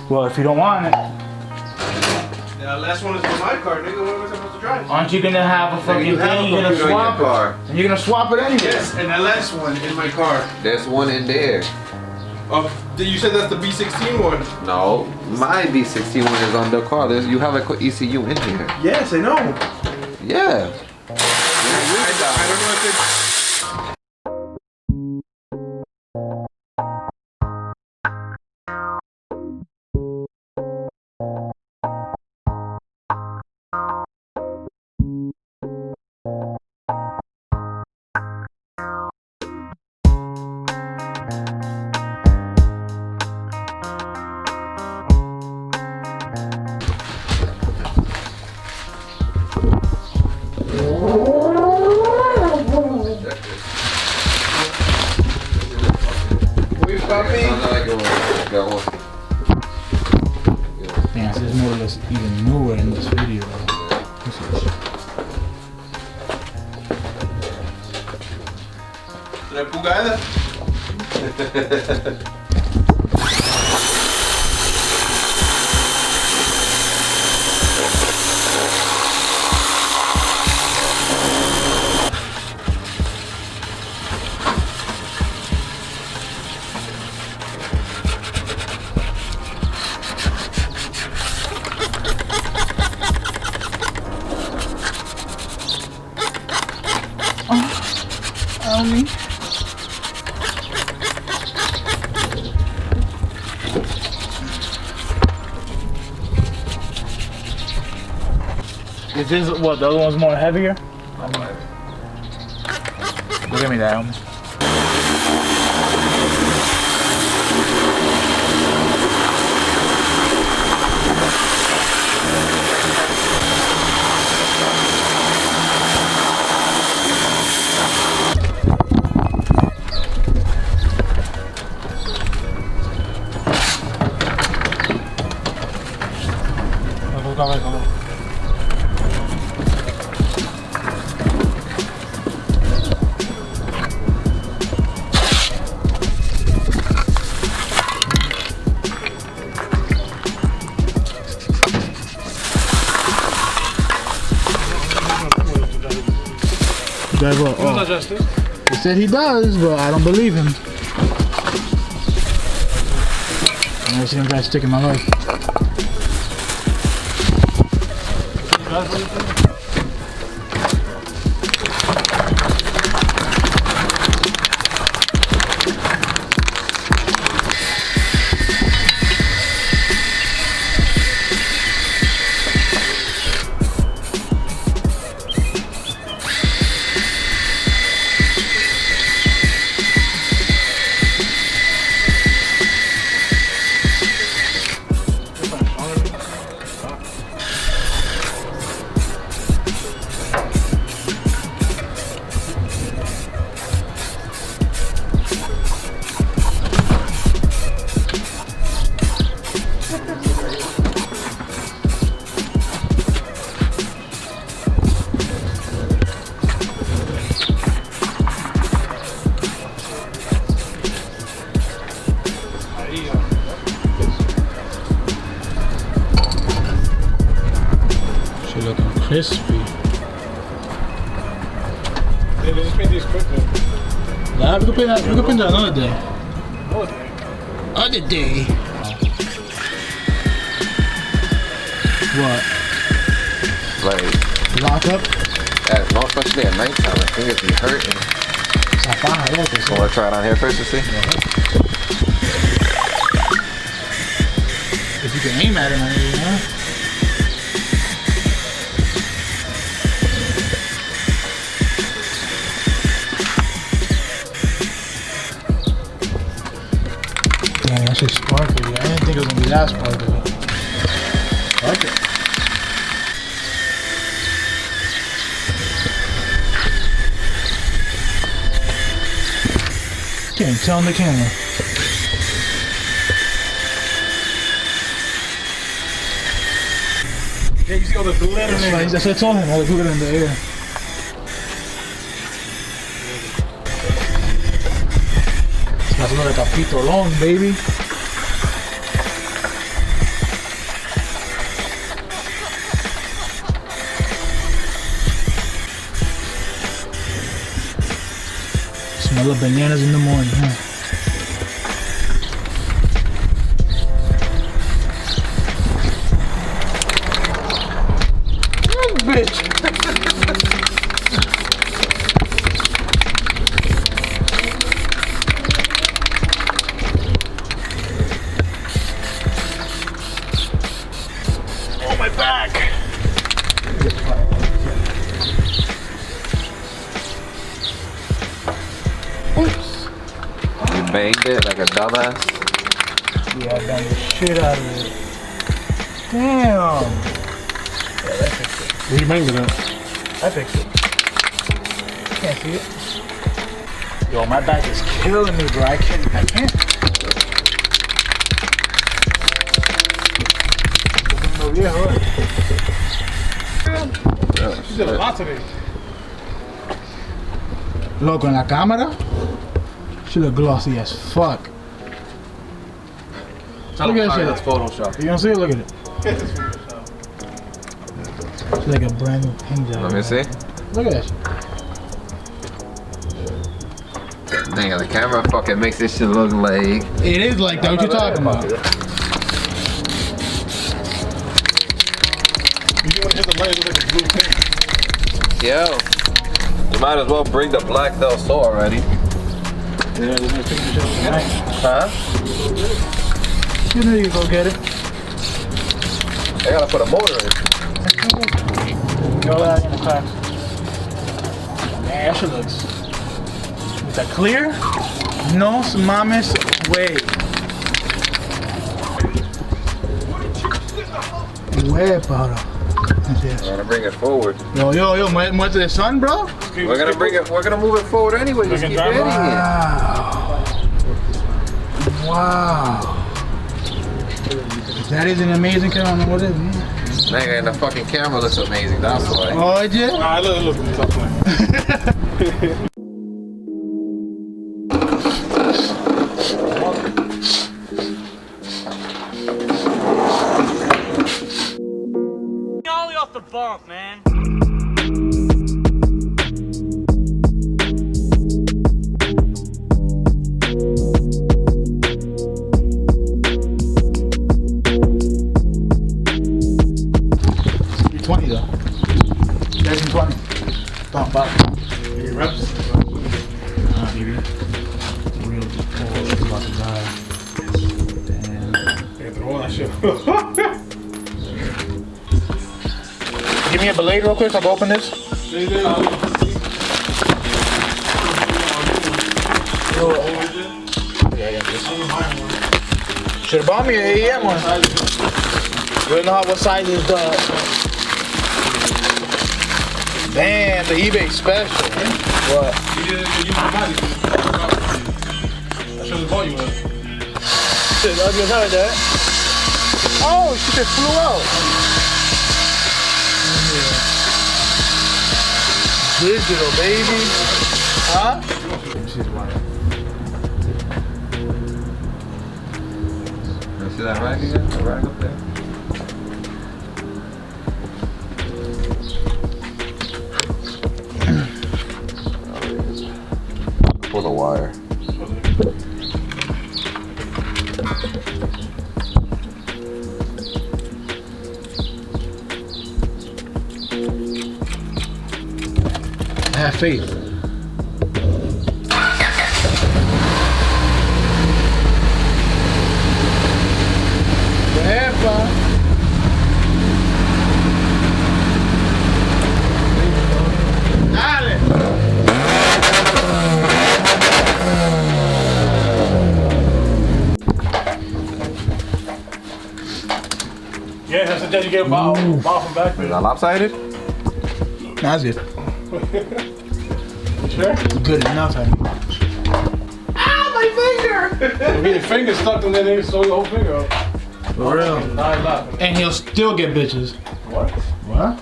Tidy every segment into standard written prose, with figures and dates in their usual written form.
Well, if you don't want it. Yeah, last one is for my car, nigga. What am I supposed to drive? Aren't you gonna have a fucking thing? You're gonna swap it. And you're gonna swap it anyway. Yes, and the last one in my car. There's one in there. You said that's the B16 one. No, my B16 one is on the car. You have an ECU in here. Yes, I know. Yeah. I don't know if it's... Damn, so there's more or less even nowhere in this video. ¿La pugada? Me. Is this what the other one's more heavier? Look at me down. He said he does, but I don't believe him. I never seen him try to stick in my leg. Crispy. They just made these quick though. Nah, we can put that another day. Other day. What? Like Lock up? no, especially at nighttime, I think it'd be hurting. So wanna try it on here first to see? If you can aim at it, I mean, you know? Damn, that shit's sparkly. I didn't think it was gonna be that sparkly. I like it. Can't tell on the camera. Yeah, you see all the glitter in there. That's what I told him, all the glitter in the air. That's another capitolón, baby. Hella bananas in the morning, huh? Bitch. Oh, my back. You banged it like a dumbass. Yeah, I banged the shit out of it. Damn. Where you banged it at? I fixed it. Can't see it. Yo, my back is killing me, bro. I can't. No, yeah, right. She did a lot today. Loco, en la cámara, she look glossy as fuck. Tell Look him at that that's shit. Photoshop. You don't see it? Look at it. It's like a brand new paint job. Let me see. Look at that shit. Dang, the camera fucking makes this shit look like. It is like that. What you talking about? You want to hit the layers with like a blue paint. Yo, you might as well bring the black Del Sol already. Yeah, we're gonna fix this shit tonight. Huh? You know you can go get it. I gotta put a motor in. Go out in the car. Man, that shit looks. Is that clear? No mames way. Way powder. I'm gonna bring it forward. Yo, muerte the sun, bro? We're gonna move it forward anyway. Just keep hitting it. Wow. That is an amazing camera. I don't know what it is. Nigga, and the fucking camera looks amazing. That's why. Oh, it did? Nah, it looks good. Stop playing. Ollie off the bump, man. $20 though. That's $20. Thought about it. Your reps. Nah, baby. Real just pull about to die. Damn. Yeah, throw all that shit. Give me a blade real quick. I'll go open this. Should have bought me an AEM one. You don't know what size is the. Damn, the eBay special. What? You my body. I should have bought you one. Shit, I just heard that. Oh, she just flew out. Digital, baby. Huh? You see that rack again? The rack up there? Pull the wire. Have faith. Epa. Dale. Yeah, I suggest you get a bottle from back Is there. that lopsided? That's good. Sure? Good enough, I mean. If your finger stuck in there, they sew your whole finger up. For real. Nah, nah. And he'll still get bitches. What? What?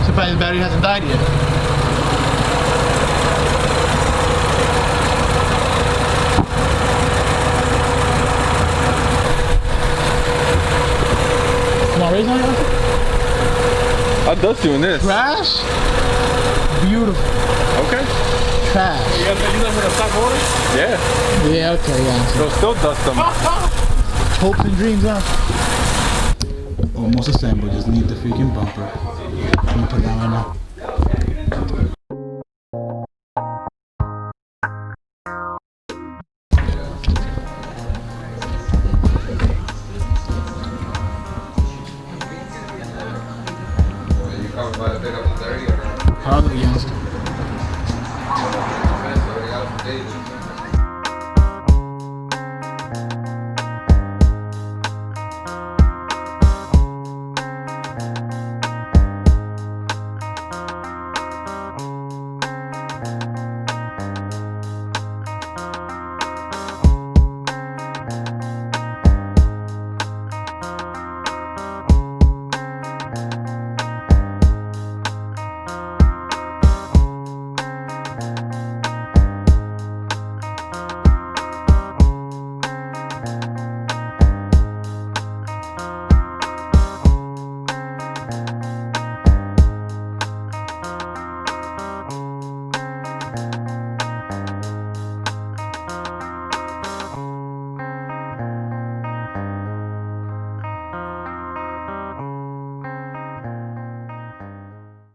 Surprised his battery hasn't died yet. Come on, raise on it. I'll dust you in this. Crash? beautiful. Okay. Trash. You guys use them with a stock motor? Yeah. Yeah, okay, yeah. They'll still dust them. Hopes and dreams, huh? Almost assembled, just need the freaking bumper. I'm gonna put that right now.